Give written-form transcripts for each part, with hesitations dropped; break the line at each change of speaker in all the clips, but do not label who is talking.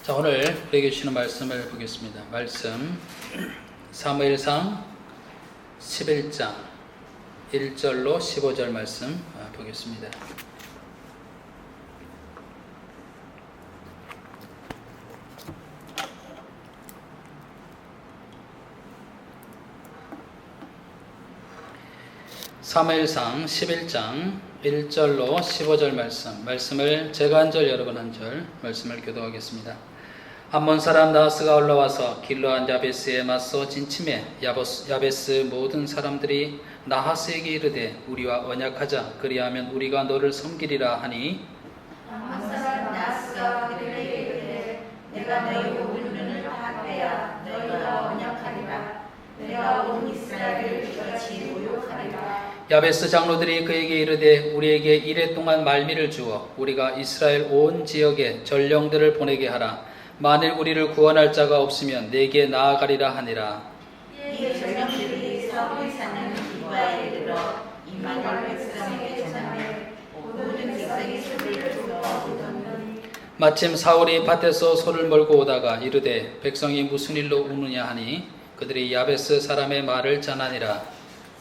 자, 오늘 우리에게 주시는 말씀을 보겠습니다. 말씀 사무엘상 11장 1절로 15절 말씀 보겠습니다. 사무엘상 11장 1절로 15절 말씀을 제가 한 절 여러분 한 절 말씀을 교독하겠습니다. 암몬 사람 나하스가 올라와서 길르앗 야베스에 맞서 진침해 야베스 모든 사람들이 나하스에게 이르되 우리와 언약하자 그리하면 우리가 너를 섬기리라 하니
암몬 사람 나하스가 그들에게 이르되 내가 너희 온 눈을 다 빼야 너희와 언약하리라. 내가 온 이스라엘을 이같이 모욕하리라.
야베스 장로들이 그에게 이르되 우리에게 이레 동안 말미를 주어 우리가 이스라엘 온 지역에 전령들을 보내게 하라. 만일 우리를 구원할 자가 없으면 내게 나아가리라 하니라.
이에 전령들이 사울이 사는 기브아에 이르러 이방인 백성에게 전하매 모든 백성이 소리를 듣고오더니
마침 사울이 밭에서 소를 몰고 오다가 이르되 백성이 무슨 일로 우느냐 하니 그들이 야베스 사람의 말을 전하니라.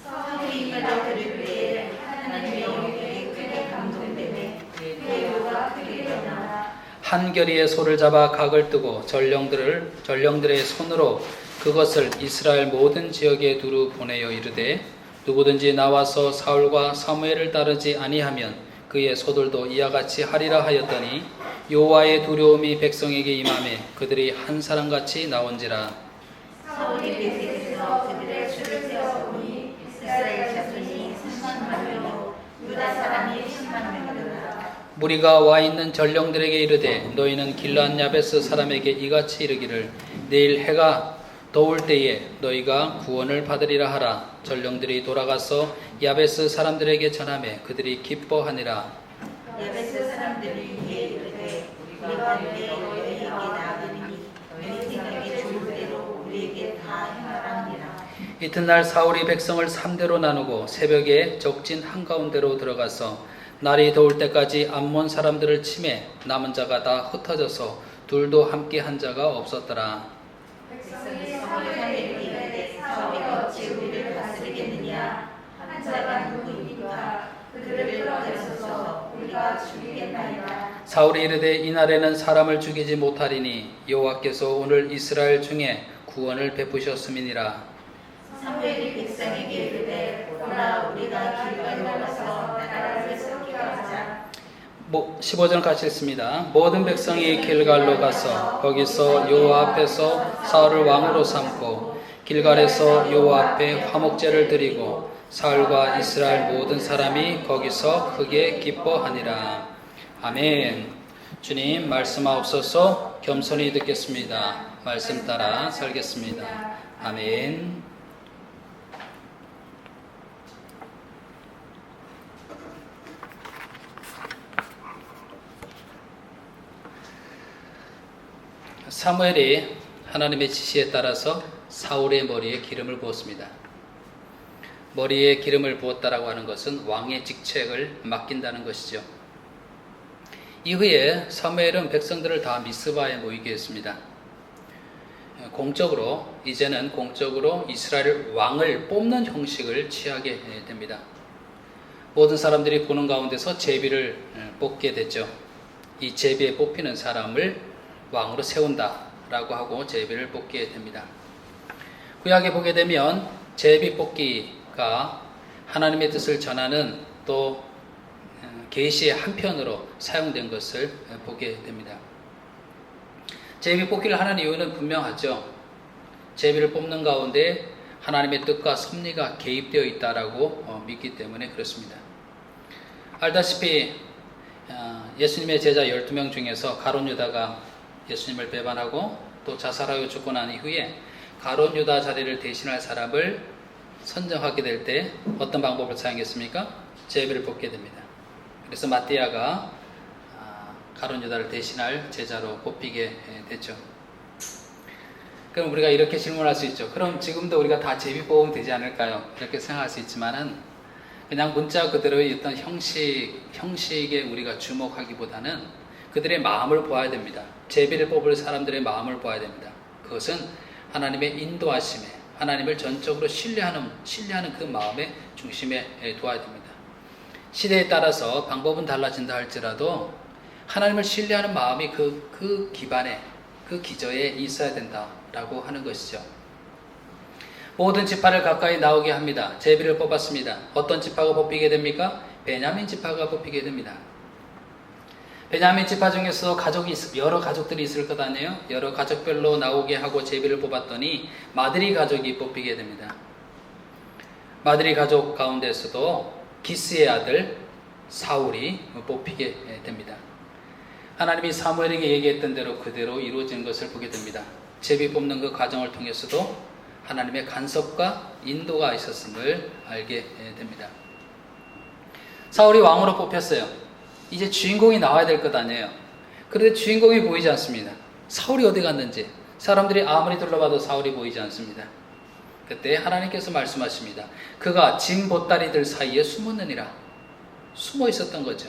사울이 이말을 들을 때에 하나님의 영에 크게 감동되매 회개가 크게 일어나
한 겨리의 소를 잡아 각을 뜨고 전령들의 손으로 그것을 이스라엘 모든 지역에 두루 보내어 이르되 누구든지 나와서 사울과 사무엘을 따르지 아니하면 그의 소들도 이와 같이 하리라 하였더니 여호와의 두려움이 백성에게 임하매 그들이 한 사람같이 나온지라.
사울이 베셋에서 그들의 수를 세어 보니 이스라엘 자손이 30만 명이요 유다 사람이 10만 명이더라.
무리가 와 있는 전령들에게 이르되 너희는 길르앗 야베스 사람에게 이같이 이르기를 내일 해가 더울 때에 너희가 구원을 받으리라 하라. 전령들이 돌아가서 야베스 사람들에게 전하매 그들이 기뻐하니라.
야베스 사람들이 이에 이르되 우리가 내일 너희에게 나아가리니 너희 생각에 좋을 대로 우리에게 다 행하라 하니라.
이튿날 사울이 백성을 3대로 나누고 새벽에 적진 한가운데로 들어가서 날이 더울 때까지 암몬 사람들을 치매 남은 자가 다 흩어져서 둘도 함께 한 자가 없었더라.
백성이 사울에게 이르되 사울이 어찌 우리를 다스리겠느냐. 한 자가 누구입니까? 그들을 끌어내소서 우리가 죽이겠나이다.
사울이 이르되 이날에는 사람을 죽이지 못하리니 여호와께서 오늘 이스라엘 중에 구원을 베푸셨음이니라.
사무엘이 백성에게 이르되 보라 우리가 길갈로 가서 나라를 세우게 하자.
15절 같이 읽습니다. 모든 백성이 길갈로 가서 거기서 여호와 앞에서 사울을 왕으로 삼고 길갈에서 여호와 앞에 화목제를 드리고 사울과 이스라엘 모든 사람이 거기서 크게 기뻐하니라. 아멘. 주님 말씀하옵소서. 겸손히 듣겠습니다. 말씀 따라 살겠습니다. 아멘. 사무엘이 하나님의 지시에 따라서 사울의 머리에 기름을 부었습니다. 머리에 기름을 부었다라고 하는 것은 왕의 직책을 맡긴다는 것이죠. 이후에 사무엘은 백성들을 다 미스바에 모이게 했습니다. 이제는 공적으로 이스라엘 왕을 뽑는 형식을 취하게 됩니다. 모든 사람들이 보는 가운데서 제비를 뽑게 됐죠. 이 제비에 뽑히는 사람을 왕으로 세운다라고 하고 제비를 뽑게 됩니다. 구약에 보게 되면 제비 뽑기가 하나님의 뜻을 전하는 또 계시의 한편으로 사용된 것을 보게 됩니다. 제비 뽑기를 하는 이유는 분명하죠. 제비를 뽑는 가운데 하나님의 뜻과 섭리가 개입되어 있다라고 믿기 때문에 그렇습니다. 알다시피 예수님의 제자 12명 중에서 가룟 유다가 예수님을 배반하고 또 자살하여 죽고 난 이후에 가룟 유다 자리를 대신할 사람을 선정하게 될 때 어떤 방법을 사용했습니까? 제비를 뽑게 됩니다. 그래서 마띠아가 가룟 유다를 대신할 제자로 뽑히게 됐죠. 그럼 우리가 이렇게 질문할 수 있죠. 그럼 지금도 우리가 다 제비 뽑으면 되지 않을까요? 이렇게 생각할 수 있지만은 그냥 문자 그대로의 어떤 형식에 우리가 주목하기보다는 그들의 마음을 보아야 됩니다. 제비를 뽑을 사람들의 마음을 봐야 됩니다. 그것은 하나님의 인도하심에, 하나님을 전적으로 신뢰하는 그 마음의 중심에 두어야 됩니다. 시대에 따라서 방법은 달라진다 할지라도 하나님을 신뢰하는 마음이 그 기반에, 그 기저에 있어야 된다라고 하는 것이죠. 모든 지파를 가까이 나오게 합니다. 제비를 뽑았습니다. 어떤 지파가 뽑히게 됩니까? 베냐민 지파가 뽑히게 됩니다. 베냐민 지파 중에서 여러 가족들이 있을 것 아니에요? 여러 가족별로 나오게 하고 제비를 뽑았더니 마드리 가족이 뽑히게 됩니다. 마드리 가족 가운데서도 기스의 아들 사울이 뽑히게 됩니다. 하나님이 사무엘에게 얘기했던 대로 그대로 이루어진 것을 보게 됩니다. 제비 뽑는 그 과정을 통해서도 하나님의 간섭과 인도가 있었음을 알게 됩니다. 사울이 왕으로 뽑혔어요. 이제 주인공이 나와야 될 것 아니에요. 그런데 주인공이 보이지 않습니다. 사울이 어디 갔는지 사람들이 아무리 둘러봐도 사울이 보이지 않습니다. 그때 하나님께서 말씀하십니다. 그가 짐 보따리들 사이에 숨었느니라. 숨어 있었던 거죠.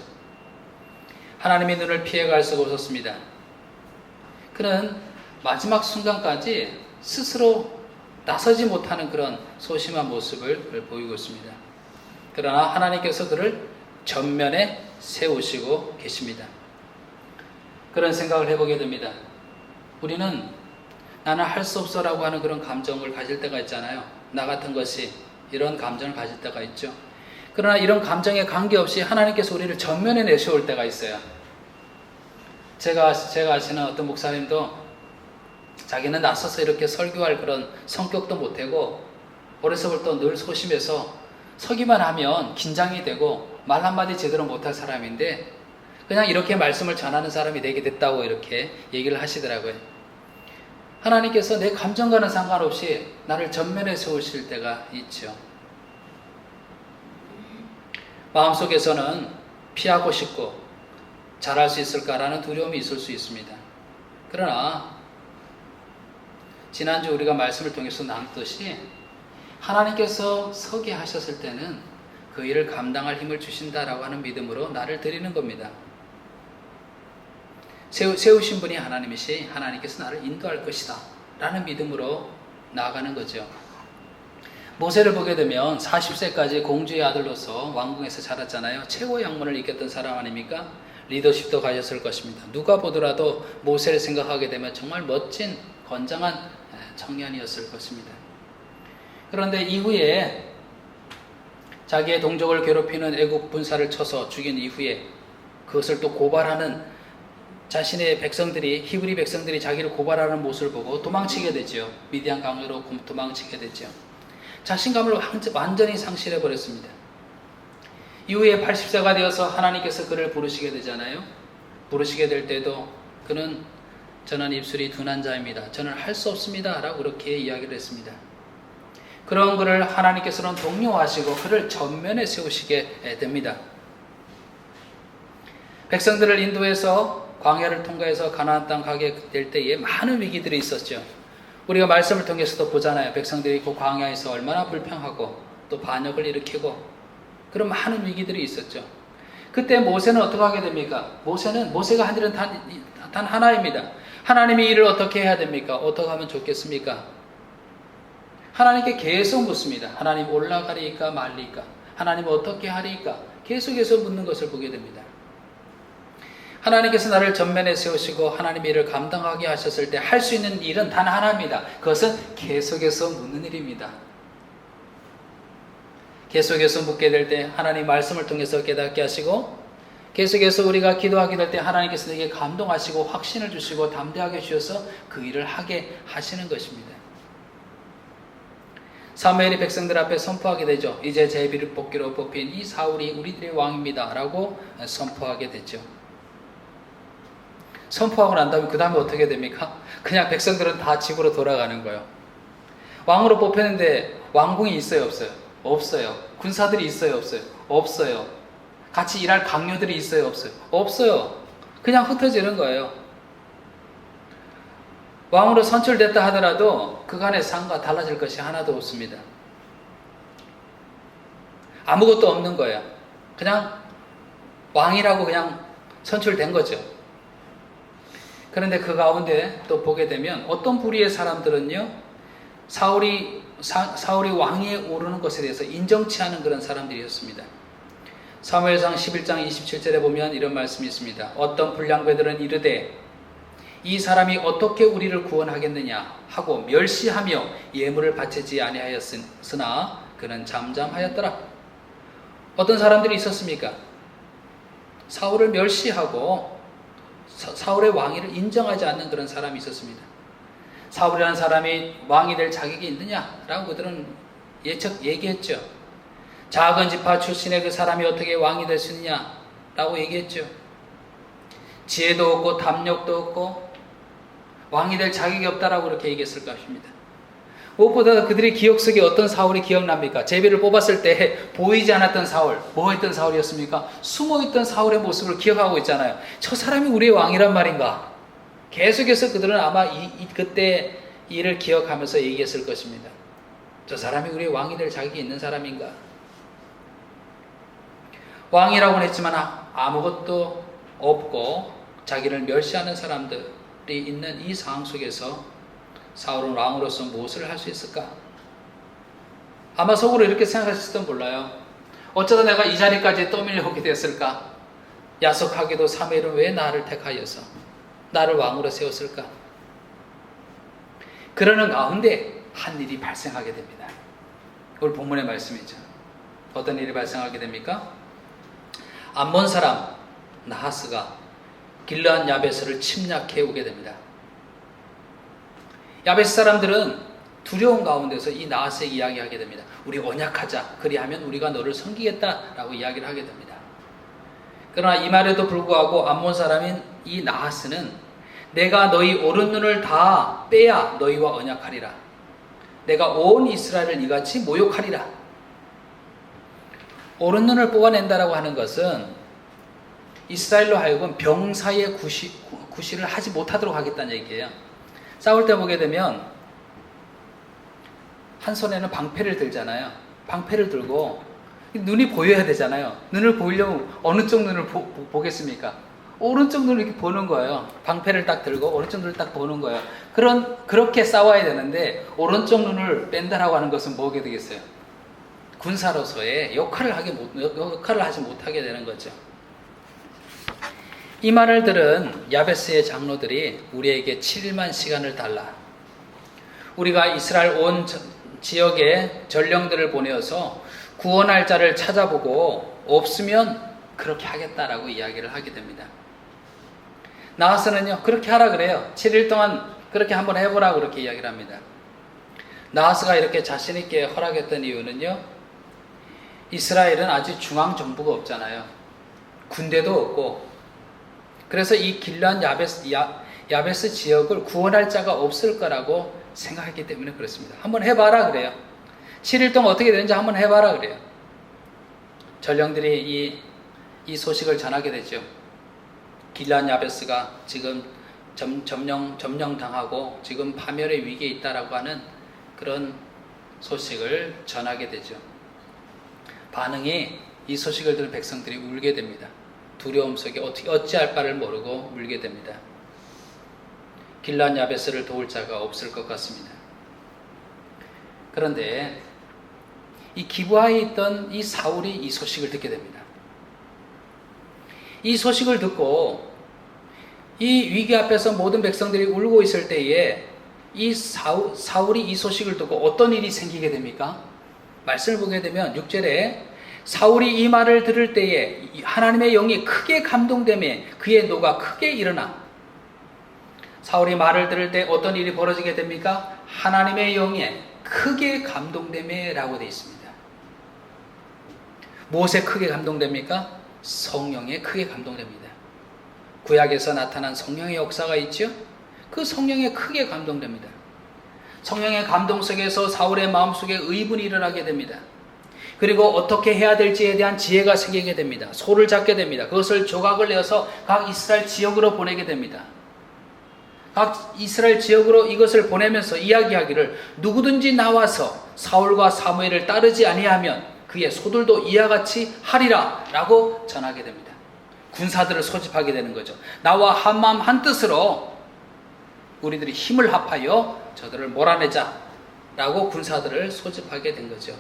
하나님의 눈을 피해갈 수가 없었습니다. 그는 마지막 순간까지 스스로 나서지 못하는 그런 소심한 모습을 보이고 있습니다. 그러나 하나님께서 그를 전면에 세우시고 계십니다. 그런 생각을 해보게 됩니다. 우리는 나는 할 수 없어라고 하는 그런 감정을 가질 때가 있잖아요. 나 같은 것이 이런 감정을 가질 때가 있죠. 그러나 이런 감정에 관계없이 하나님께서 우리를 전면에 내세울 때가 있어요. 제가 아시는 어떤 목사님도 자기는 나서서 이렇게 설교할 그런 성격도 못하고 어려서부터 늘 소심해서 서기만 하면 긴장이 되고 말 한마디 제대로 못할 사람인데 그냥 이렇게 말씀을 전하는 사람이 되게 됐다고 이렇게 얘기를 하시더라고요. 하나님께서 내 감정과는 상관없이 나를 전면에 세우실 때가 있죠. 마음속에서는 피하고 싶고 잘할 수 있을까라는 두려움이 있을 수 있습니다. 그러나 지난주 우리가 말씀을 통해서 나눴듯이 하나님께서 서게 하셨을 때는 그 일을 감당할 힘을 주신다라고 하는 믿음으로 나를 드리는 겁니다. 세우신 분이 하나님이시 하나님께서 나를 인도할 것이다 라는 믿음으로 나아가는 거죠. 모세를 보게 되면 40세까지 공주의 아들로서 왕궁에서 자랐잖아요. 최고의 학문을 이겼던 사람 아닙니까? 리더십도 가졌을 것입니다. 누가 보더라도 모세를 생각하게 되면 정말 멋진 건장한 청년이었을 것입니다. 그런데 이후에 자기의 동족을 괴롭히는 애국 군사를 쳐서 죽인 이후에 그것을 또 고발하는 자신의 백성들이, 히브리 백성들이 자기를 고발하는 모습을 보고 도망치게 되죠. 미디안 강으로 도망치게 되죠. 자신감을 완전히 상실해 버렸습니다. 이후에 80세가 되어서 하나님께서 그를 부르시게 되잖아요. 부르시게 될 때도 그는 저는 입술이 둔한 자입니다. 저는 할 수 없습니다. 라고 그렇게 이야기를 했습니다. 그런 그를 하나님께서는 독려하시고 그를 전면에 세우시게 됩니다. 백성들을 인도해서 광야를 통과해서 가나안 땅 가게 될 때에 많은 위기들이 있었죠. 우리가 말씀을 통해서도 보잖아요. 백성들이 그 광야에서 얼마나 불평하고 또 반역을 일으키고 그런 많은 위기들이 있었죠. 그때 모세는 어떻게 하게 됩니까? 모세가 한 일은 단 하나입니다. 하나님이 이를 어떻게 해야 됩니까? 어떻게 하면 좋겠습니까? 하나님께 계속 묻습니다. 하나님 올라가리까 말리까? 하나님 어떻게 하리까? 계속해서 묻는 것을 보게 됩니다. 하나님께서 나를 전면에 세우시고 하나님의 일을 감당하게 하셨을 때 할 수 있는 일은 단 하나입니다. 그것은 계속해서 묻는 일입니다. 계속해서 묻게 될 때 하나님 말씀을 통해서 깨닫게 하시고 계속해서 우리가 기도하게 될 때 하나님께서 내게 감동하시고 확신을 주시고 담대하게 주셔서 그 일을 하게 하시는 것입니다. 사무엘이 백성들 앞에 선포하게 되죠. 이제 제비를 뽑기로 뽑힌 이 사울이 우리들의 왕입니다 라고 선포하게 되죠. 선포하고 난 다음에 그 다음에 어떻게 됩니까? 그냥 백성들은 다 집으로 돌아가는 거예요. 왕으로 뽑혔는데 왕궁이 있어요 없어요? 없어요. 군사들이 있어요 없어요? 없어요. 같이 일할 강요들이 있어요 없어요? 없어요. 그냥 흩어지는 거예요. 왕으로 선출됐다 하더라도 그간의 삶과 달라질 것이 하나도 없습니다. 아무것도 없는 거예요. 그냥 왕이라고 그냥 선출된 거죠. 그런데 그 가운데 또 보게 되면 어떤 부류의 사람들은요, 사울이 왕위에 오르는 것에 대해서 인정치 않은 그런 사람들이었습니다. 사무엘상 11장 27절에 보면 이런 말씀이 있습니다. 어떤 불량배들은 이르되 이 사람이 어떻게 우리를 구원하겠느냐 하고 멸시하며 예물을 바치지 아니하였으나 그는 잠잠하였더라. 어떤 사람들이 있었습니까? 사울을 멸시하고 사울의 왕위를 인정하지 않는 그런 사람이 있었습니다. 사울이라는 사람이 왕이 될 자격이 있느냐라고 그들은 얘기했죠. 작은 지파 출신의 그 사람이 어떻게 왕이 될 수 있느냐라고 얘기했죠. 지혜도 없고 담력도 없고 왕이 될 자격이 없다라고 그렇게 얘기했을 것입니다. 무엇보다 그들의 기억 속에 어떤 사울이 기억납니까? 제비를 뽑았을 때 보이지 않았던 사울, 뭐 했던 사울이었습니까? 숨어있던 사울의 모습을 기억하고 있잖아요. 저 사람이 우리의 왕이란 말인가? 계속해서 그들은 아마 그때 일을 기억하면서 얘기했을 것입니다. 저 사람이 우리의 왕이 될 자격이 있는 사람인가? 왕이라고는 했지만 아무것도 없고 자기를 멸시하는 사람들이 있는 이 상황 속에서 사울은 왕으로서 무엇을 할 수 있을까? 아마 속으로 이렇게 생각하실지도 몰라요. 어쩌다 내가 이 자리까지 떠밀려오게 됐을까? 야속하게도 사무엘은 왜 나를 택하여서 나를 왕으로 세웠을까? 그러는 가운데 한 일이 발생하게 됩니다. 오늘 본문의 말씀이죠. 어떤 일이 발생하게 됩니까? 암몬 사람 나하스가 길르앗 야베스를 침략해 오게 됩니다. 야베스 사람들은 두려운 가운데서 이 나하스에게 이야기하게 됩니다. 우리 언약하자. 그리하면 우리가 너를 섬기겠다라고 이야기를 하게 됩니다. 그러나 이 말에도 불구하고 암몬 사람인 이 나하스는 내가 너희 오른 눈을 다 빼야 너희와 언약하리라. 내가 온 이스라엘을 이같이 모욕하리라. 오른 눈을 뽑아낸다라고 하는 것은 이스라엘로 하여금 병사의 구실을 하지 못하도록 하겠다는 얘기예요. 싸울 때 보게 되면 한 손에는 방패를 들잖아요. 방패를 들고 눈이 보여야 되잖아요. 눈을 보이려면 어느 쪽 눈을 보겠습니까? 오른쪽 눈을 이렇게 보는 거예요. 방패를 딱 들고 오른쪽 눈을 딱 보는 거예요. 그렇게 싸워야 되는데 오른쪽 눈을 뺀다라고 하는 것은 뭐게 되겠어요? 군사로서의 역할을 하지 못하게 되는 거죠. 이 말을 들은 야베스의 장로들이 우리에게 7일만 시간을 달라. 우리가 이스라엘 온 지역에 전령들을 보내어서 구원할 자를 찾아보고 없으면 그렇게 하겠다라고 이야기를 하게 됩니다. 나하스는요, 그렇게 하라 그래요. 7일 동안 그렇게 한번 해보라고 그렇게 이야기를 합니다. 나하스가 이렇게 자신있게 허락했던 이유는요, 이스라엘은 아직 중앙정부가 없잖아요. 군대도 없고, 그래서 이 길르앗 야베스 지역을 구원할 자가 없을 거라고 생각했기 때문에 그렇습니다. 한번 해봐라 그래요. 7일 동안 어떻게 되는지 한번 해봐라 그래요. 전령들이 이 소식을 전하게 되죠. 길르앗 야베스가 지금 점령당하고 지금 파멸의 위기에 있다라고 하는 그런 소식을 전하게 되죠. 반응이 이 소식을 들은 백성들이 울게 됩니다. 두려움 속에 어찌할 바를 모르고 울게 됩니다. 길르앗 야베스를 도울 자가 없을 것 같습니다. 그런데 이 기브아에 있던 이 사울이 이 소식을 듣게 됩니다. 이 소식을 듣고 이 위기 앞에서 모든 백성들이 울고 있을 때에 이 사울이 이 소식을 듣고 어떤 일이 생기게 됩니까? 말씀을 보게 되면 6절에 사울이 이 말을 들을 때에 하나님의 영이 크게 감동되며 그의 노가 크게 일어나. 사울이 말을 들을 때 어떤 일이 벌어지게 됩니까? 하나님의 영에 크게 감동되며 라고 되어 있습니다. 무엇에 크게 감동됩니까? 성령에 크게 감동됩니다. 구약에서 나타난 성령의 역사가 있죠? 그 성령에 크게 감동됩니다. 성령의 감동 속에서 사울의 마음속에 의분이 일어나게 됩니다. 그리고 어떻게 해야 될지에 대한 지혜가 생기게 됩니다. 소를 잡게 됩니다. 그것을 조각을 내어서 각 이스라엘 지역으로 보내게 됩니다. 각 이스라엘 지역으로 이것을 보내면서 이야기하기를 누구든지 나와서 사울과 사무엘을 따르지 아니하면 그의 소들도 이와 같이 하리라 라고 전하게 됩니다. 군사들을 소집하게 되는 거죠. 나와 한마음 한뜻으로 우리들이 힘을 합하여 저들을 몰아내자 라고 군사들을 소집하게 된 거죠.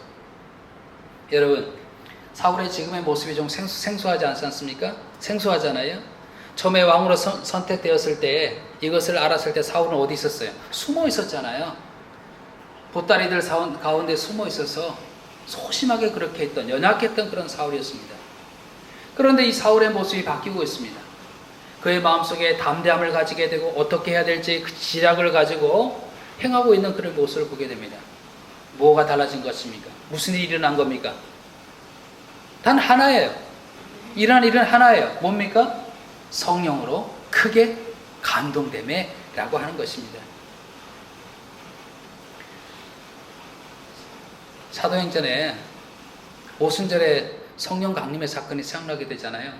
여러분, 사울의 지금의 모습이 좀 생소하지 않습니까? 생소하잖아요. 처음에 왕으로 선택되었을 때, 이것을 알았을 때 사울은 어디 있었어요? 숨어 있었잖아요. 보따리들 가운데 숨어 있어서 소심하게 그렇게 했던, 연약했던 그런 사울이었습니다. 그런데 이 사울의 모습이 바뀌고 있습니다. 그의 마음속에 담대함을 가지게 되고 어떻게 해야 될지 그 지략을 가지고 행하고 있는 그런 모습을 보게 됩니다. 뭐가 달라진 것입니까? 무슨 일이 일어난 겁니까? 단 하나예요. 일어난 일은 하나예요. 뭡니까? 성령으로 크게 감동됨에 라고 하는 것입니다. 사도행전에 오순절에 성령 강림의 사건이 생각나게 되잖아요.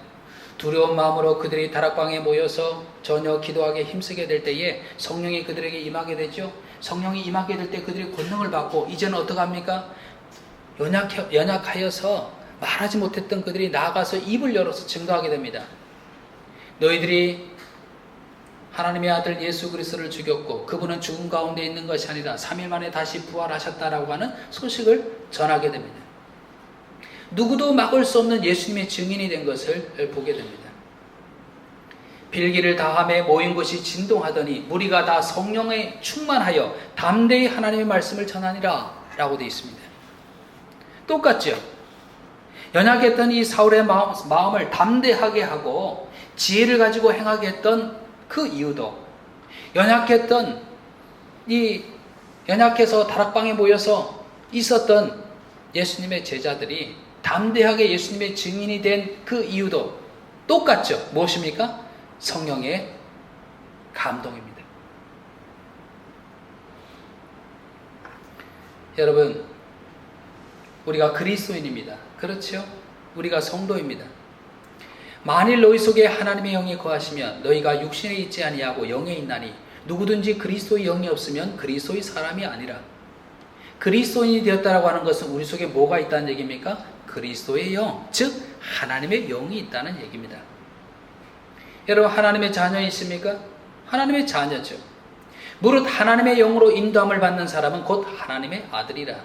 두려운 마음으로 그들이 다락방에 모여서 전혀 기도하게 힘쓰게 될 때에 성령이 그들에게 임하게 되죠. 성령이 임하게 될 때 그들이 권능을 받고 이제는 어떡합니까? 연약하여서 말하지 못했던 그들이 나아가서 입을 열어서 증거하게 됩니다. 너희들이 하나님의 아들 예수 그리스도를 죽였고 그분은 죽음 가운데 있는 것이 아니라 3일 만에 다시 부활하셨다라고 하는 소식을 전하게 됩니다. 누구도 막을 수 없는 예수님의 증인이 된 것을 보게 됩니다. 빌기를 다함에 모인 곳이 진동하더니 무리가 다 성령에 충만하여 담대히 하나님의 말씀을 전하니라 라고 되어 있습니다. 똑같죠? 연약했던 이 사울의 마음을 담대하게 하고 지혜를 가지고 행하게 했던 그 이유도 연약해서 다락방에 모여서 있었던 예수님의 제자들이 담대하게 예수님의 증인이 된 그 이유도 똑같죠. 무엇입니까? 성령의 감동입니다. 여러분, 우리가 그리스도인입니다. 그렇죠? 우리가 성도입니다. 만일 너희 속에 하나님의 영이 거하시면 너희가 육신에 있지 아니하고 영에 있나니 누구든지 그리스도의 영이 없으면 그리스도의 사람이 아니라. 그리스도인이 되었다라고 하는 것은 우리 속에 뭐가 있다는 얘기입니까? 그리스도의 영, 즉 하나님의 영이 있다는 얘기입니다. 여러분, 하나님의 자녀이십니까? 하나님의 자녀죠. 무릇 하나님의 영으로 인도함을 받는 사람은 곧 하나님의 아들이라.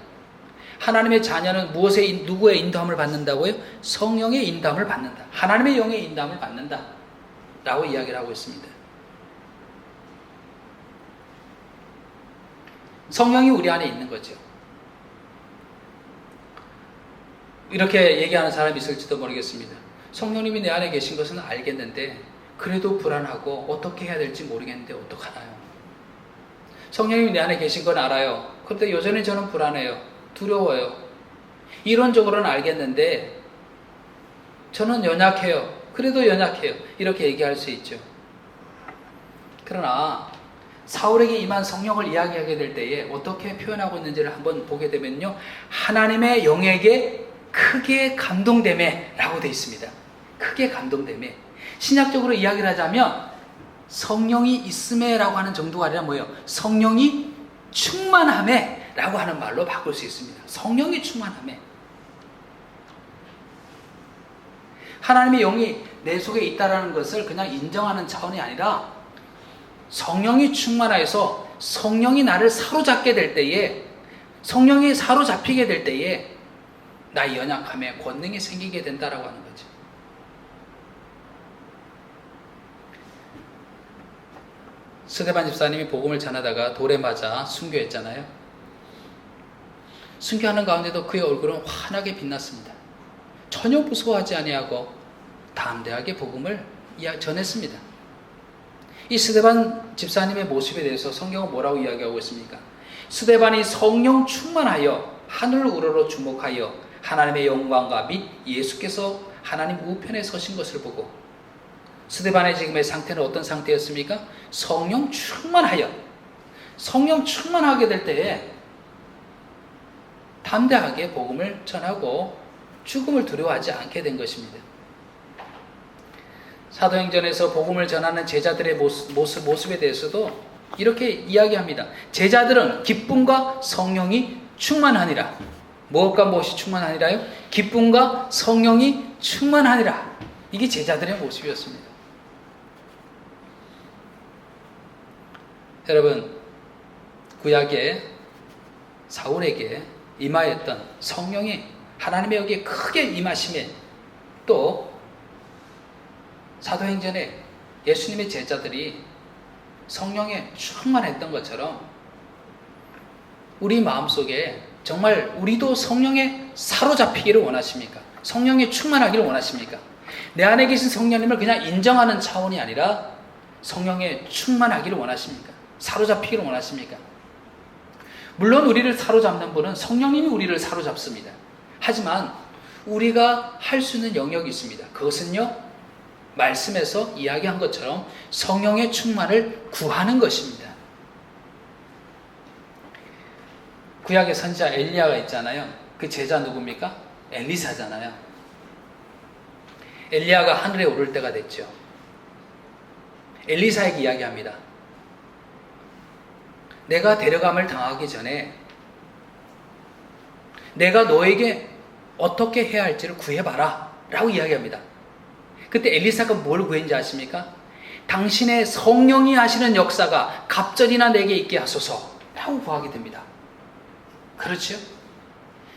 하나님의 자녀는 누구의 인도함을 받는다고요? 성령의 인도함을 받는다. 하나님의 영의 인도함을 받는다 라고 이야기를 하고 있습니다. 성령이 우리 안에 있는 거죠. 이렇게 얘기하는 사람이 있을지도 모르겠습니다. 성령님이 내 안에 계신 것은 알겠는데 그래도 불안하고 어떻게 해야 될지 모르겠는데 어떡하나요? 성령님이 내 안에 계신 건 알아요. 그런데 여전히 저는 불안해요. 두려워요. 이론적으로는 알겠는데 저는 연약해요. 그래도 연약해요. 이렇게 얘기할 수 있죠. 그러나 사울에게 임한 성령을 이야기하게 될 때에 어떻게 표현하고 있는지를 한번 보게 되면요, 하나님의 영에게 크게 감동됨에 라고 되어 있습니다. 크게 감동됨에. 신약적으로 이야기를 하자면 성령이 있음에 라고 하는 정도가 아니라 뭐예요? 성령이 충만함에 라고 하는 말로 바꿀 수 있습니다. 성령이 충만함에. 하나님의 영이 내 속에 있다는 것을 그냥 인정하는 차원이 아니라 성령이 충만하여서 성령이 나를 사로잡게 될 때에, 성령이 사로잡히게 될 때에 나의 연약함에 권능이 생기게 된다라고 하는 거죠. 스데반 집사님이 복음을 전하다가 돌에 맞아 순교했잖아요. 순교하는 가운데도 그의 얼굴은 환하게 빛났습니다. 전혀 무서워하지 아니하고 담대하게 복음을 전했습니다. 이 스데반 집사님의 모습에 대해서 성경은 뭐라고 이야기하고 있습니까? 스데반이 성령 충만하여 하늘 우러러 주목하여 하나님의 영광과 및 예수께서 하나님 우편에 서신 것을 보고, 스데반의 지금의 상태는 어떤 상태였습니까? 성령 충만하여, 성령 충만하게 될 때에 담대하게 복음을 전하고 죽음을 두려워하지 않게 된 것입니다. 사도행전에서 복음을 전하는 제자들의 모습에 대해서도 이렇게 이야기합니다. 제자들은 기쁨과 성령이 충만하니라. 무엇과 무엇이 충만하니라요? 기쁨과 성령이 충만하니라. 이게 제자들의 모습이었습니다. 여러분, 구약에 사울에게 임하였던 성령이 하나님의 여기에 크게 임하심에, 또 사도행전에 예수님의 제자들이 성령에 충만했던 것처럼 우리 마음속에 정말 우리도 성령에 사로잡히기를 원하십니까? 성령에 충만하기를 원하십니까? 내 안에 계신 성령님을 그냥 인정하는 차원이 아니라 성령에 충만하기를 원하십니까? 사로잡히기를 원하십니까? 물론 우리를 사로잡는 분은 성령님이 우리를 사로잡습니다. 하지만 우리가 할 수 있는 영역이 있습니다. 그것은요, 말씀에서 이야기한 것처럼 성령의 충만을 구하는 것입니다. 구약의 선지자 엘리야가 있잖아요. 그 제자 누굽니까? 엘리사잖아요. 엘리야가 하늘에 오를 때가 됐죠. 엘리사에게 이야기합니다. 내가 데려감을 당하기 전에 내가 너에게 어떻게 해야 할지를 구해봐라 라고 이야기합니다. 그때 엘리사가 뭘 구했는지 아십니까? 당신의 성령이 하시는 역사가 갑절이나 내게 있게 하소서 라고 구하게 됩니다. 그렇죠?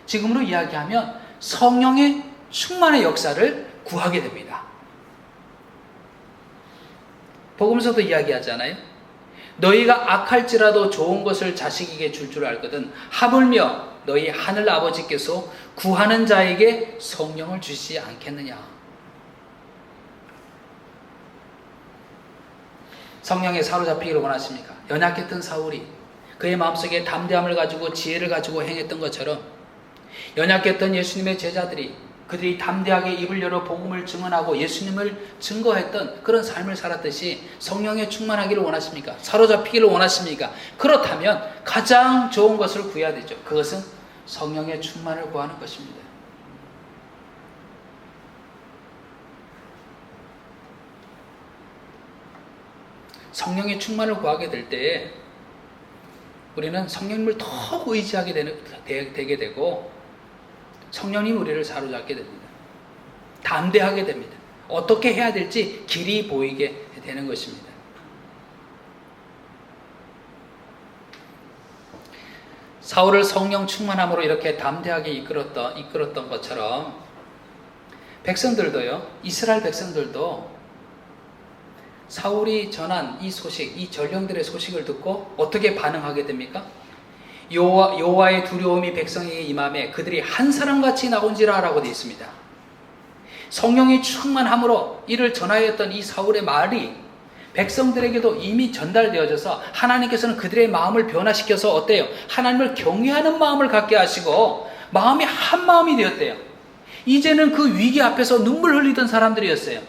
지금으로 이야기하면 성령의 충만의 역사를 구하게 됩니다. 복음서도 이야기하잖아요. 너희가 악할지라도 좋은 것을 자식에게 줄 알거든 하물며 너희 하늘 아버지께서 구하는 자에게 성령을 주시지 않겠느냐. 성령에 사로잡히기를 원하십니까? 연약했던 사울이 그의 마음속에 담대함을 가지고 지혜를 가지고 행했던 것처럼 연약했던 예수님의 제자들이 그들이 담대하게 입을 열어 복음을 증언하고 예수님을 증거했던 그런 삶을 살았듯이 성령에 충만하기를 원하십니까? 사로잡히기를 원하십니까? 그렇다면 가장 좋은 것을 구해야 되죠. 그것은 성령의 충만을 구하는 것입니다. 성령의 충만을 구하게 될 때에 우리는 성령님을 더욱 의지하게 되게 되고 성령님이 우리를 사로잡게 됩니다. 담대하게 됩니다. 어떻게 해야 될지 길이 보이게 되는 것입니다. 사울을 성령 충만함으로 이렇게 담대하게 이끌었던 것처럼 백성들도요, 이스라엘 백성들도 사울이 전한 이 소식, 이 전령들의 소식을 듣고 어떻게 반응하게 됩니까? 여호와의 두려움이 백성에게 임함에 그들이 한 사람같이 나온지라 라고 되어 있습니다. 성령이 충만함으로 이를 전하였던 이 사울의 말이 백성들에게도 이미 전달되어져서 하나님께서는 그들의 마음을 변화시켜서 어때요? 하나님을 경외하는 마음을 갖게 하시고 마음이 한 마음이 되었대요. 이제는 그 위기 앞에서 눈물 흘리던 사람들이었어요.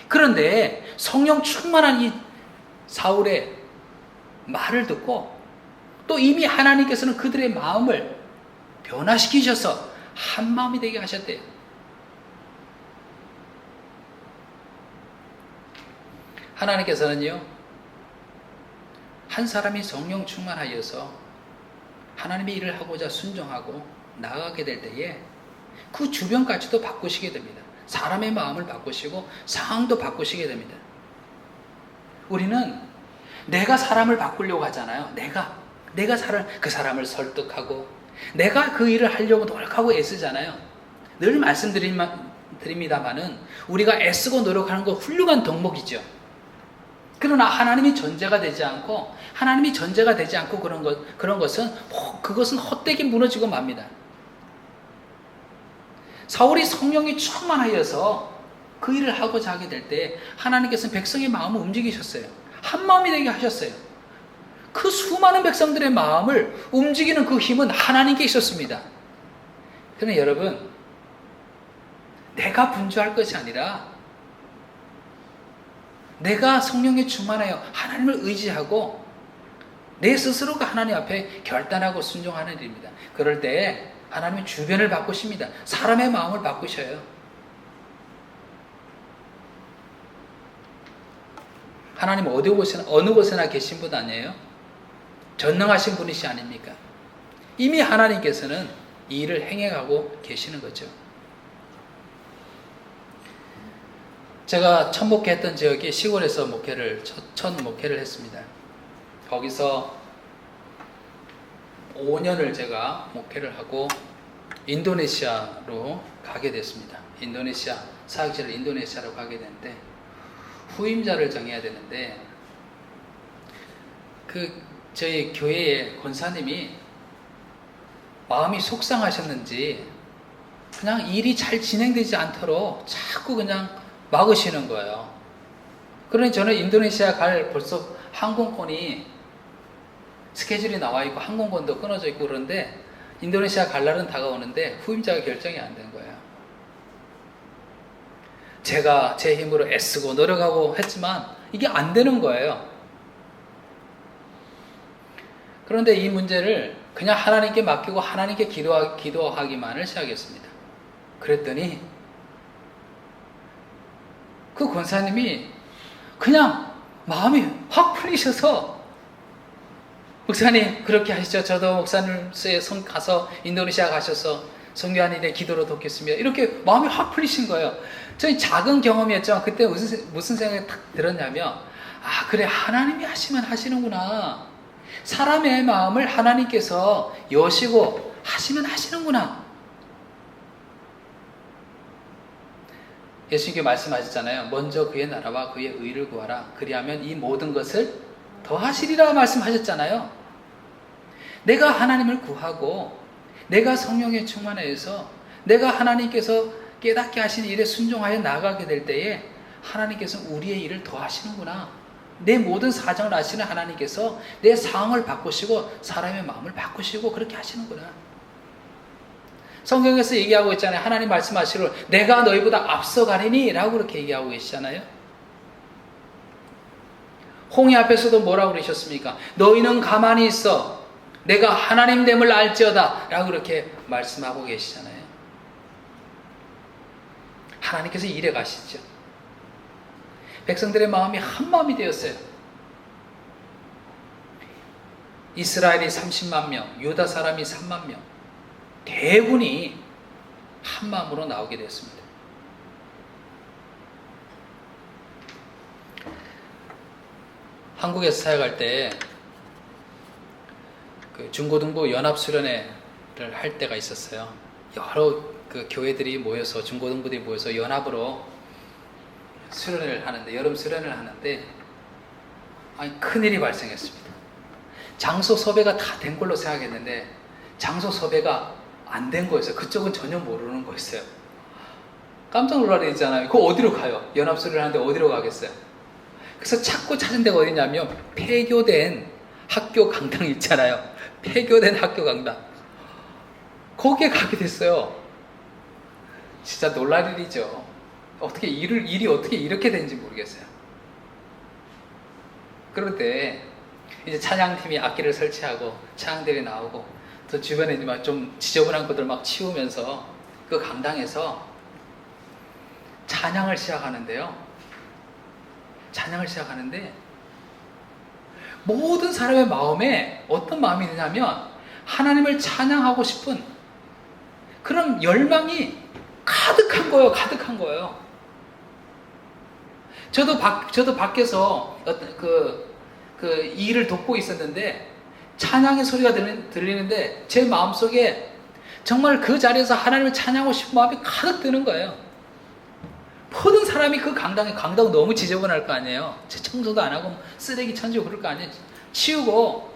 그런데 성령 충만한 이 사울의 말을 듣고 또 이미 하나님께서는 그들의 마음을 변화시키셔서 한 마음이 되게 하셨대요. 하나님께서는요, 한 사람이 성령 충만하여서 하나님의 일을 하고자 순종하고 나아가게 될 때에 그 주변까지도 바꾸시게 됩니다. 사람의 마음을 바꾸시고 상황도 바꾸시게 됩니다. 우리는 내가 사람을 바꾸려고 하잖아요. 내가 그 사람을 설득하고 내가 그 일을 하려고 노력하고 애쓰잖아요. 늘 말씀드립니다만은 우리가 애쓰고 노력하는 거 훌륭한 덕목이죠. 그러나 하나님이 전제가 되지 않고 그런 것은 그것은 헛되게 무너지고 맙니다. 사울이 성령이 충만하여서 그 일을 하고자 하게 될 때 하나님께서는 백성의 마음을 움직이셨어요. 한 마음이 되게 하셨어요. 그 수많은 백성들의 마음을 움직이는 그 힘은 하나님께 있었습니다. 그러나 여러분, 내가 분주할 것이 아니라 내가 성령에 충만하여 하나님을 의지하고 내 스스로가 하나님 앞에 결단하고 순종하는 일입니다. 그럴 때 하나님은 주변을 바꾸십니다. 사람의 마음을 바꾸셔요. 하나님 어느 곳에나 계신 분 아니에요? 전능하신 분이시 아닙니까? 이미 하나님께서는 이 일을 행해가고 계시는 거죠. 제가 첫 목회했던 지역이 시골에서 첫 목회를 했습니다. 거기서 5년을 제가 목회를 하고 인도네시아로 가게 됐습니다. 인도네시아, 사역지를 인도네시아로 가게 됐는데 후임자를 정해야 되는데 저희 교회의 권사님이 마음이 속상하셨는지 그냥 일이 잘 진행되지 않도록 자꾸 그냥 막으시는 거예요. 그러니 저는 인도네시아 갈 벌써 항공권이 스케줄이 나와 있고 항공권도 끊어져 있고 그런데 인도네시아 갈 날은 다가오는데 후임자가 결정이 안 된 거예요. 제가 제 힘으로 애쓰고 노력하고 했지만 이게 안 되는 거예요. 그런데 이 문제를 그냥 하나님께 맡기고 하나님께 기도하기만을 시작했습니다. 그랬더니 그 권사님이 그냥 마음이 확 풀리셔서 목사님 그렇게 하시죠. 저도 목사님의 손 가서 인도네시아 가셔서 성교한 일에 기도로 돕겠습니다. 이렇게 마음이 확 풀리신 거예요. 저희 작은 경험이었지만 그때 무슨 생각이 딱 들었냐면 그래 하나님이 하시면 하시는구나. 사람의 마음을 하나님께서 여시고 하시면 하시는구나. 예수님께 말씀하셨잖아요. 먼저 그의 나라와 그의 의를 구하라. 그리하면 이 모든 것을 더하시리라 말씀하셨잖아요. 내가 하나님을 구하고 내가 성령에 충만해서 내가 하나님께서 깨닫게 하신 일에 순종하여 나아가게 될 때에 하나님께서 우리의 일을 더하시는구나. 내 모든 사정을 아시는 하나님께서 내 상황을 바꾸시고 사람의 마음을 바꾸시고 그렇게 하시는구나. 성경에서 얘기하고 있잖아요. 하나님 말씀하시기를 내가 너희보다 앞서가리니 라고 그렇게 얘기하고 계시잖아요. 홍해 앞에서도 뭐라고 그러셨습니까? 너희는 가만히 있어 내가 하나님됨을 알지어다 라고 그렇게 말씀하고 계시잖아요. 하나님께서 일해 가시죠. 백성들의 마음이 한 마음이 되었어요. 이스라엘이 30만 명, 유다 사람이 3만 명, 대군이 한 마음으로 나오게 되었습니다. 한국에서 사역할 때 중고등부 연합수련회를 할 때가 있었어요. 여러 교회들이 모여서 중고등부들이 모여서 연합으로 수련회를 하는데 여름 수련회를 하는데 큰일이 발생했습니다. 장소 섭외가 다 된 걸로 생각했는데 장소 섭외가 안 된 거였어요. 그쪽은 전혀 모르는 거였어요. 깜짝 놀라게 되잖아요. 그거 어디로 가요? 연합수련회 하는데 어디로 가겠어요? 그래서 찾고 찾은 데가 어디냐면 폐교된 학교 강당 있잖아요. 폐교된 학교 강당. 거기에 가게 됐어요. 진짜 놀랄 일이죠. 어떻게 일이 어떻게 이렇게 되는지 모르겠어요. 그럴 때 이제 찬양팀이 악기를 설치하고 찬양들이 나오고 또 주변에 막 좀 지저분한 것들 막 치우면서 그 강당에서 찬양을 시작하는데요. 찬양을 시작하는데 모든 사람의 마음에 어떤 마음이 드냐면 하나님을 찬양하고 싶은 그런 열망이 가득한 거예요. 가득한 거예요. 저도 밖에서 어떤 그 일을 돕고 있었는데 찬양의 소리가 들리는데 제 마음속에 정말 그 자리에서 하나님을 찬양하고 싶은 마음이 가득 드는 거예요. 모든 사람이 그 강당 너무 지저분할 거 아니에요. 청소도 안 하고 쓰레기 천지고 그럴 거 아니에요. 치우고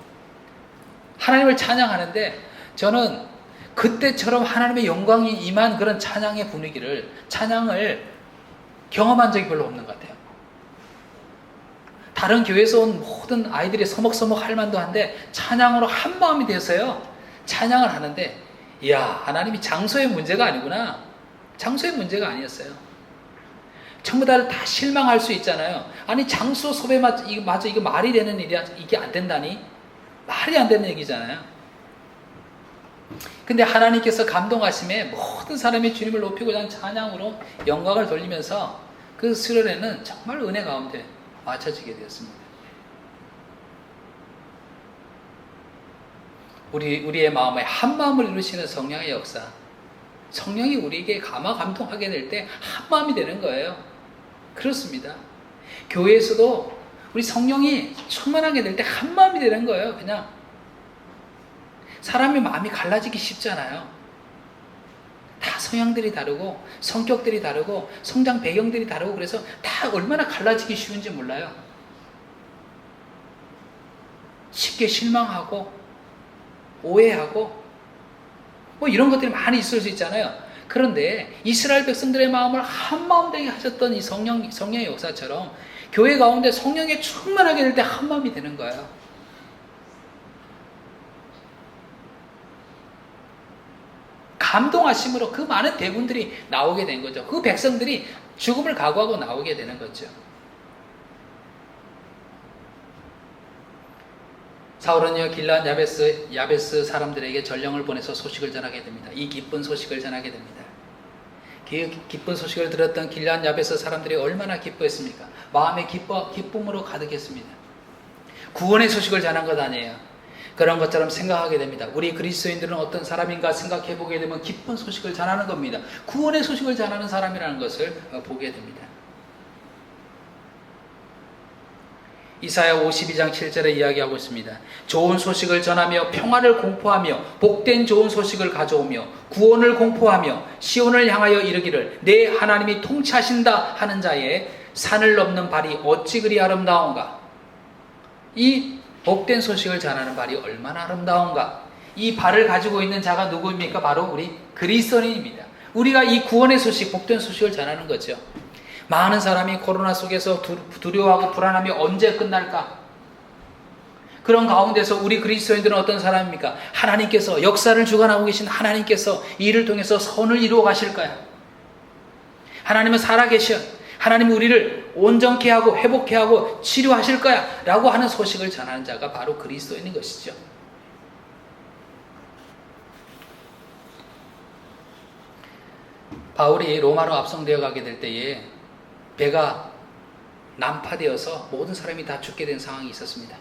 하나님을 찬양하는데 저는 그때처럼 하나님의 영광이 임한 그런 찬양의 분위기를 찬양을 경험한 적이 별로 없는 것 같아요. 다른 교회에서 온 모든 아이들이 서먹서먹 할 만도 한데 찬양으로 한 마음이 되어서요. 찬양을 하는데 이야 하나님이 장소의 문제가 아니구나. 장소의 문제가 아니었어요. 전부 다 실망할 수 있잖아요. 아니 장소 섭외마저 이거 말이 되는 일이야. 이게 안 된다니? 말이 안 되는 얘기잖아요. 근데 하나님께서 감동하심에 모든 사람이 주님을 높이고자 찬양으로 영광을 돌리면서 그 수련회는 정말 은혜 가운데 맞춰지게 되었습니다. 우리의 마음에 한 마음을 이루시는 성령의 역사, 성령이 우리에게 감동하게 될 때 한 마음이 되는 거예요. 그렇습니다. 교회에서도 우리 성령이 충만하게 될 때 한 마음이 되는 거예요. 그냥 사람의 마음이 갈라지기 쉽잖아요. 다 성향들이 다르고 성격들이 다르고 성장 배경들이 다르고 그래서 다 얼마나 갈라지기 쉬운지 몰라요. 쉽게 실망하고 오해하고 뭐 이런 것들이 많이 있을 수 있잖아요. 그런데 이스라엘 백성들의 마음을 한마음 되게 하셨던 이 성령의 역사처럼 교회 가운데 성령이 충만하게 될 때 한마음이 되는 거예요. 감동하심으로 그 많은 대군들이 나오게 된 거죠. 그 백성들이 죽음을 각오하고 나오게 되는 거죠. 사울은요 길르앗 야베스 사람들에게 전령을 보내서 소식을 전하게 됩니다. 이 기쁜 소식을 전하게 됩니다. 그 기쁜 소식을 들었던 길르앗 야베스 사람들이 얼마나 기뻐했습니까? 마음의 기쁨으로 가득했습니다. 구원의 소식을 전한 것 아니에요. 그런 것처럼 생각하게 됩니다. 우리 그리스도인들은 어떤 사람인가 생각해보게 되면 기쁜 소식을 전하는 겁니다. 구원의 소식을 전하는 사람이라는 것을 보게 됩니다. 이사야 52장 7절에 이야기하고 있습니다. 좋은 소식을 전하며 평화를 공포하며 복된 좋은 소식을 가져오며 구원을 공포하며 시온을 향하여 이르기를 내 하나님이 통치하신다 하는 자의 산을 넘는 발이 어찌 그리 아름다운가. 이 복된 소식을 전하는 발이 얼마나 아름다운가. 이 발을 가지고 있는 자가 누구입니까? 바로 우리 그리스도인입니다. 우리가 이 구원의 소식, 복된 소식을 전하는 거죠. 많은 사람이 코로나 속에서 두려워하고 불안함이 언제 끝날까? 그런 가운데서 우리 그리스도인들은 어떤 사람입니까? 하나님께서 역사를 주관하고 계신 하나님께서 이를 통해서 선을 이루어 가실까요? 하나님은 살아계셔. 하나님은 우리를 온전케 하고 회복케 하고 치료하실 거야 라고 하는 소식을 전하는 자가 바로 그리스도인인 것이죠. 바울이 로마로 압송되어 가게 될 때에 배가 난파되어서 모든 사람이 다 죽게 된 상황이 있었습니다.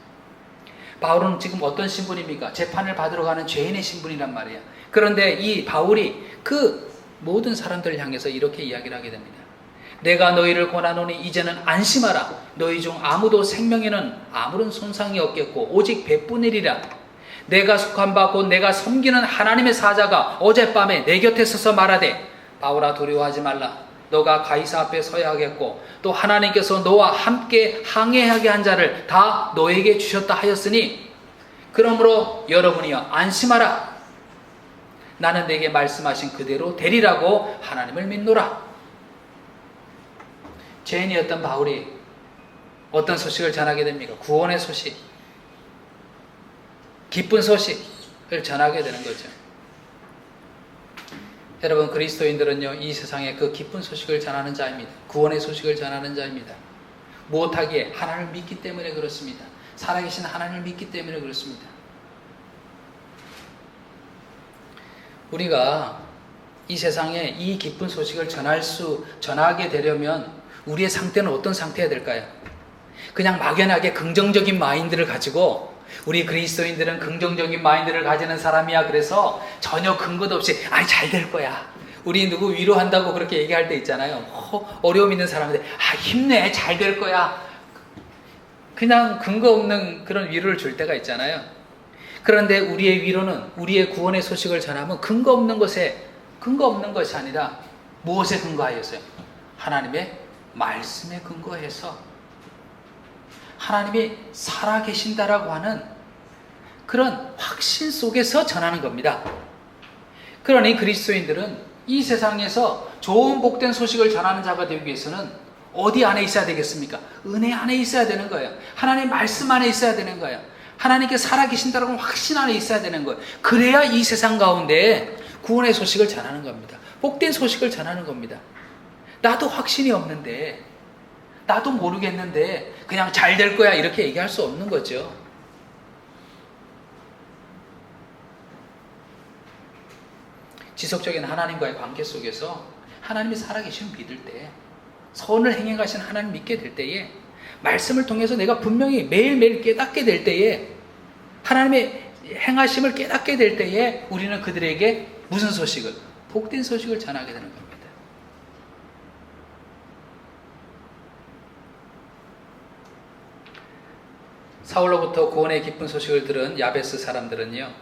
바울은 지금 어떤 신분입니까? 재판을 받으러 가는 죄인의 신분이란 말이에요. 그런데 이 바울이 그 모든 사람들을 향해서 이렇게 이야기를 하게 됩니다. 내가 너희를 권하노니 이제는 안심하라. 너희 중 아무도 생명에는 아무런 손상이 없겠고 오직 배뿐이리라. 내가 속한 바 곧 내가 섬기는 하나님의 사자가 어젯밤에 내 곁에 서서 말하되 바울아 두려워하지 말라. 너가 가이사 앞에 서야 하겠고 또 하나님께서 너와 함께 항해하게 한 자를 다 너에게 주셨다 하였으니 그러므로 여러분이여 안심하라. 나는 내게 말씀하신 그대로 되리라고 하나님을 믿노라. 죄인이었던 바울이 어떤 소식을 전하게 됩니까? 구원의 소식, 기쁜 소식을 전하게 되는 거죠. 여러분 그리스도인들은요 이 세상에 그 기쁜 소식을 전하는 자입니다. 구원의 소식을 전하는 자입니다. 무엇하기에? 하나님을 믿기 때문에 그렇습니다. 살아계신 하나님을 믿기 때문에 그렇습니다. 우리가 이 세상에 이 기쁜 소식을 전하게 되려면 우리의 상태는 어떤 상태가 될까요? 그냥 막연하게 긍정적인 마인드를 가지고 우리 그리스도인들은 긍정적인 마인드를 가지는 사람이야. 그래서 전혀 근거도 없이 잘 될 거야. 우리 누구 위로한다고 그렇게 얘기할 때 있잖아요. 어려움 있는 사람한테 힘내 잘 될 거야. 그냥 근거 없는 그런 위로를 줄 때가 있잖아요. 그런데 우리의 위로는 우리의 구원의 소식을 전하면 근거 없는 것이 아니라 무엇에 근거하여서요? 하나님의 말씀에 근거해서 하나님이 살아계신다라고 하는 그런 확신 속에서 전하는 겁니다. 그러니 그리스도인들은 이 세상에서 좋은 복된 소식을 전하는 자가 되기 위해서는 어디 안에 있어야 되겠습니까? 은혜 안에 있어야 되는 거예요. 하나님 말씀 안에 있어야 되는 거예요. 하나님께 살아계신다라고 하는 확신 안에 있어야 되는 거예요. 그래야 이 세상 가운데 구원의 소식을 전하는 겁니다. 복된 소식을 전하는 겁니다. 나도 확신이 없는데, 나도 모르겠는데 그냥 잘 될 거야 이렇게 얘기할 수 없는 거죠. 지속적인 하나님과의 관계 속에서 하나님이 살아계신 믿을 때, 선을 행해 가신 하나님 믿게 될 때에, 말씀을 통해서 내가 분명히 매일매일 깨닫게 될 때에, 하나님의 행하심을 깨닫게 될 때에 우리는 그들에게 무슨 소식을? 복된 소식을 전하게 되는 겁니다. 사울로부터 구원의 기쁜 소식을 들은 야베스 사람들은요,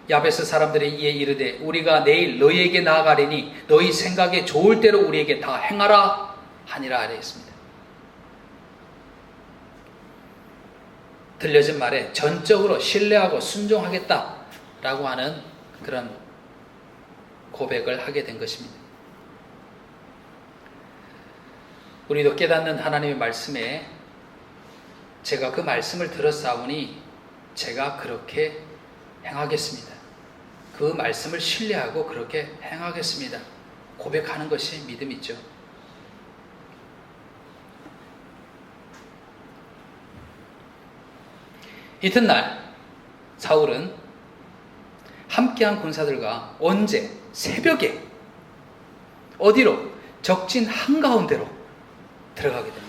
야베스 사람들이 이에 이르되 우리가 내일 너희에게 나아가리니 너희 생각에 좋을 대로 우리에게 다 행하라 하니라 하려 했습니다. 들려진 말에 전적으로 신뢰하고 순종하겠다라고 하는 그런 고백을 하게 된 것입니다. 우리도 깨닫는 하나님의 말씀에 제가 그 말씀을 들었사오니 제가 그렇게 행하겠습니다. 그 말씀을 신뢰하고 그렇게 행하겠습니다. 고백하는 것이 믿음이죠. 이튿날 사울은 함께한 군사들과 언제? 새벽에 어디로? 적진 한가운데로 들어가게 됩니다.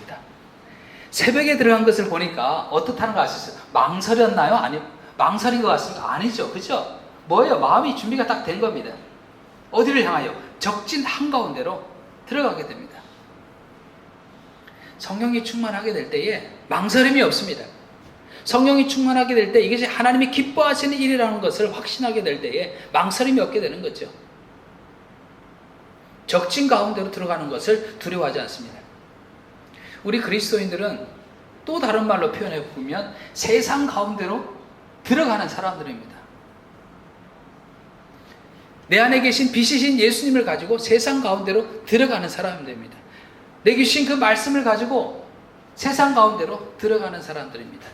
새벽에 들어간 것을 보니까 어떻다는 거 아시죠? 망설였나요? 아니, 망설인 것 같습니까? 아니죠. 그죠? 뭐예요? 마음이 준비가 딱 된 겁니다. 어디를 향하여? 적진 한가운데로 들어가게 됩니다. 성령이 충만하게 될 때에 망설임이 없습니다. 성령이 충만하게 될 때 이것이 하나님이 기뻐하시는 일이라는 것을 확신하게 될 때에 망설임이 없게 되는 거죠. 적진 가운데로 들어가는 것을 두려워하지 않습니다. 우리 그리스도인들은 또 다른 말로 표현해 보면 세상 가운데로 들어가는 사람들입니다. 내 안에 계신 빛이신 예수님을 가지고 세상 가운데로 들어가는 사람들입니다. 내게 주신 그 말씀을 가지고 세상 가운데로 들어가는 사람들입니다.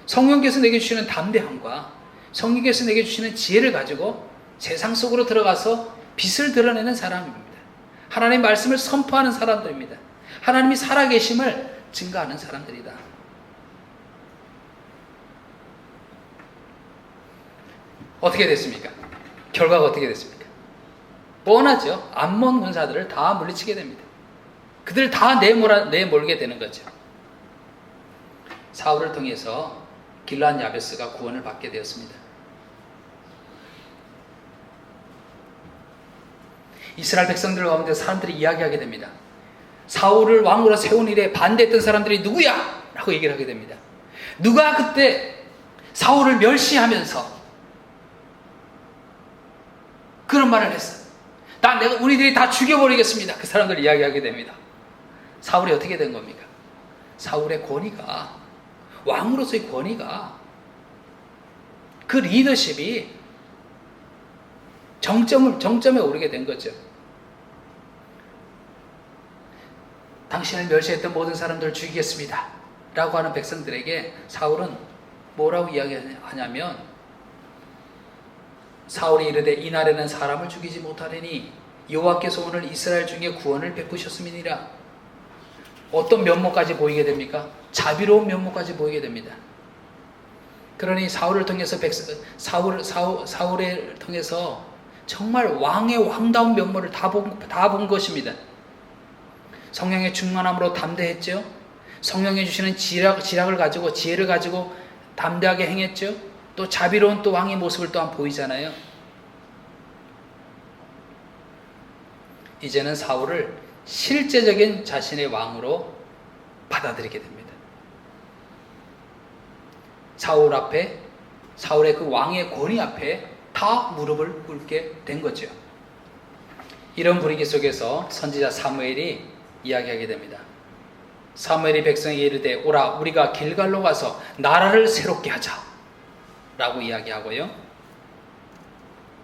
성령께서 내게 주시는 담대함과 성령께서 내게 주시는 지혜를 가지고 세상 속으로 들어가서 빛을 드러내는 사람입니다. 하나님의 말씀을 선포하는 사람들입니다. 하나님이 살아계심을 증거하는 사람들이다. 어떻게 됐습니까? 결과가 어떻게 됐습니까? 뻔하죠. 암몬 군사들을 다 물리치게 됩니다. 그들을 다 내몰게 되는 거죠. 사울을 통해서 길르앗 야베스가 구원을 받게 되었습니다. 이스라엘 백성들 가운데 사람들이 이야기하게 됩니다. 사울을 왕으로 세운 일에 반대했던 사람들이 누구야? 라고 얘기를 하게 됩니다. 누가 그때 사울을 멸시하면서 그런 말을 했어. 우리들이 다 죽여버리겠습니다. 그 사람들 이야기하게 됩니다. 사울이 어떻게 된 겁니까? 사울의 권위가, 왕으로서의 권위가, 그 리더십이 정점에 오르게 된 거죠. 당신을 멸시했던 모든 사람들을 죽이겠습니다. 라고 하는 백성들에게 사울은 뭐라고 이야기하냐면, 사울이 이르되 이날에는 사람을 죽이지 못하리니 여호와께서 오늘 이스라엘 중에 구원을 베푸셨음이니라. 어떤 면모까지 보이게 됩니까? 자비로운 면모까지 보이게 됩니다. 그러니 사울을 통해서 사울을 통해서 정말 왕의 왕다운 면모를 다 본 것입니다. 성령의 충만함으로 담대했죠. 성령이 주시는 지략을 가지고 지혜를 가지고 담대하게 행했죠. 또 자비로운 또 왕의 모습을 또한 보이잖아요. 이제는 사울을 실제적인 자신의 왕으로 받아들이게 됩니다. 사울 앞에, 사울의 그 왕의 권위 앞에 다 무릎을 꿇게 된 거죠. 이런 분위기 속에서 선지자 사무엘이 이야기하게 됩니다. 사무엘이 백성에게 이르되 오라 우리가 길갈로 가서 나라를 새롭게 하자 라고 이야기하고요.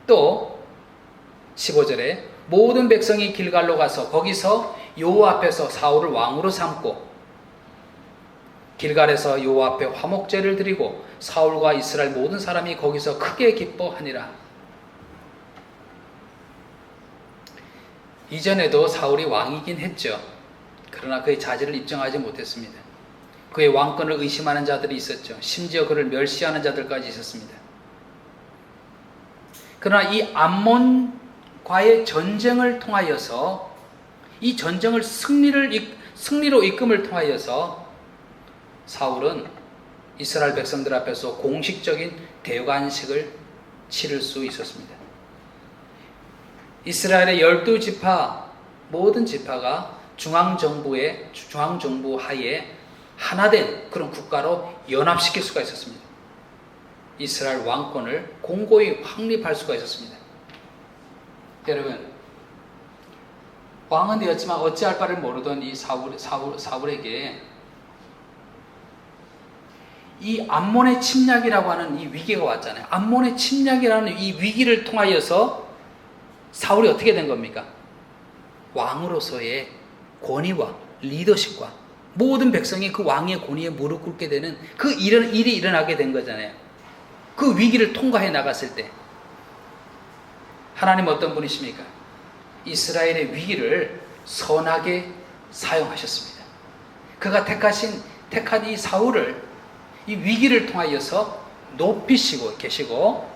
또 15절에 모든 백성이 길갈로 가서 거기서 여호와 앞에서 사울을 왕으로 삼고 길갈에서 여호와 앞에 화목제를 드리고 사울과 이스라엘 모든 사람이 거기서 크게 기뻐하니라. 이전에도 사울이 왕이긴 했죠. 그러나 그의 자질을 인정하지 못했습니다. 그의 왕권을 의심하는 자들이 있었죠. 심지어 그를 멸시하는 자들까지 있었습니다. 그러나 이 암몬과의 전쟁을 통하여서 이 전쟁을 승리로 이끌음을 통하여서 사울은 이스라엘 백성들 앞에서 공식적인 대관식을 치를 수 있었습니다. 이스라엘의 12지파 모든 지파가 중앙정부 하에 하나된 그런 국가로 연합시킬 수가 있었습니다. 이스라엘 왕권을 공고히 확립할 수가 있었습니다. 여러분, 왕은 되었지만 어찌할 바를 모르던 이 사울에게 이 암몬의 침략이라고 하는 이 위기가 왔잖아요. 암몬의 침략이라는 이 위기를 통하여서 사울이 어떻게 된 겁니까? 왕으로서의 권위와 리더십과 모든 백성이 그 왕의 권위에 무릎 꿇게 되는 그 일이 일어나게 된 거잖아요. 그 위기를 통과해 나갔을 때 하나님 어떤 분이십니까? 이스라엘의 위기를 선하게 사용하셨습니다. 그가 택한 이 사울을 이 위기를 통하여서 높이시고 계시고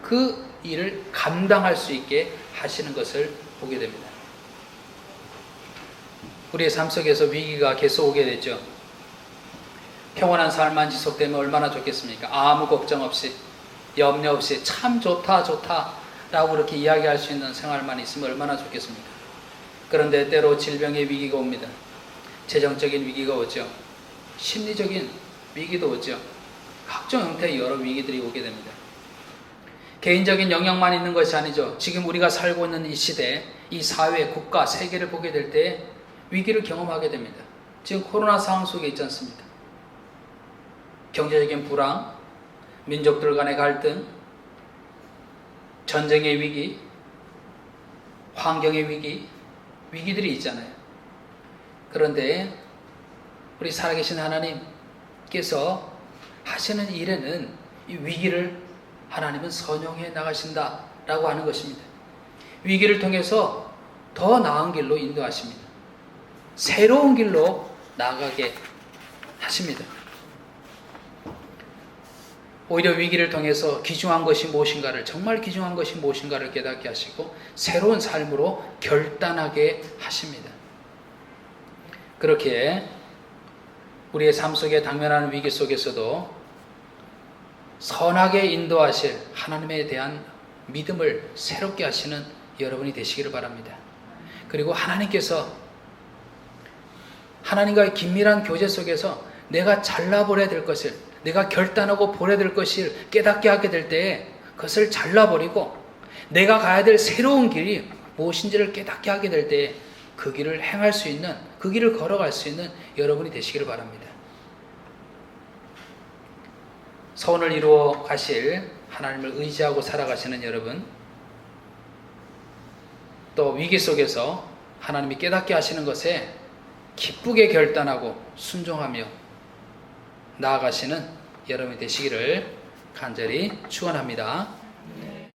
그 일을 감당할 수 있게 하시는 것을 보게 됩니다. 우리의 삶 속에서 위기가 계속 오게 되죠. 평온한 삶만 지속되면 얼마나 좋겠습니까? 아무 걱정 없이, 염려 없이 참 좋다 라고 그렇게 이야기할 수 있는 생활만 있으면 얼마나 좋겠습니까? 그런데 때로 질병의 위기가 옵니다. 재정적인 위기가 오죠. 심리적인 위기도 오죠. 각종 형태의 여러 위기들이 오게 됩니다. 개인적인 영역만 있는 것이 아니죠. 지금 우리가 살고 있는 이 시대, 이 사회, 국가, 세계를 보게 될 때 위기를 경험하게 됩니다. 지금 코로나 상황 속에 있지 않습니까? 경제적인 불황, 민족들 간의 갈등, 전쟁의 위기, 환경의 위기, 위기들이 있잖아요. 그런데 우리 살아계신 하나님께서 하시는 일에는 이 위기를 하나님은 선용해 나가신다라고 하는 것입니다. 위기를 통해서 더 나은 길로 인도하십니다. 새로운 길로 나아가게 하십니다. 오히려 위기를 통해서 귀중한 것이 무엇인가를, 정말 귀중한 것이 무엇인가를 깨닫게 하시고 새로운 삶으로 결단하게 하십니다. 그렇게 우리의 삶 속에 당면하는 위기 속에서도 선하게 인도하실 하나님에 대한 믿음을 새롭게 하시는 여러분이 되시기를 바랍니다. 그리고 하나님께서 하나님과의 긴밀한 교제 속에서 내가 잘라버려야 될 것을, 내가 결단하고 버려야 될 것을 깨닫게 하게 될 때 그것을 잘라버리고 내가 가야 될 새로운 길이 무엇인지를 깨닫게 하게 될 때 그 길을 행할 수 있는, 그 길을 걸어갈 수 있는 여러분이 되시기를 바랍니다. 소원을 이루어 가실 하나님을 의지하고 살아가시는 여러분, 또 위기 속에서 하나님이 깨닫게 하시는 것에 기쁘게 결단하고 순종하며 나아가시는 여러분이 되시기를 간절히 축원합니다.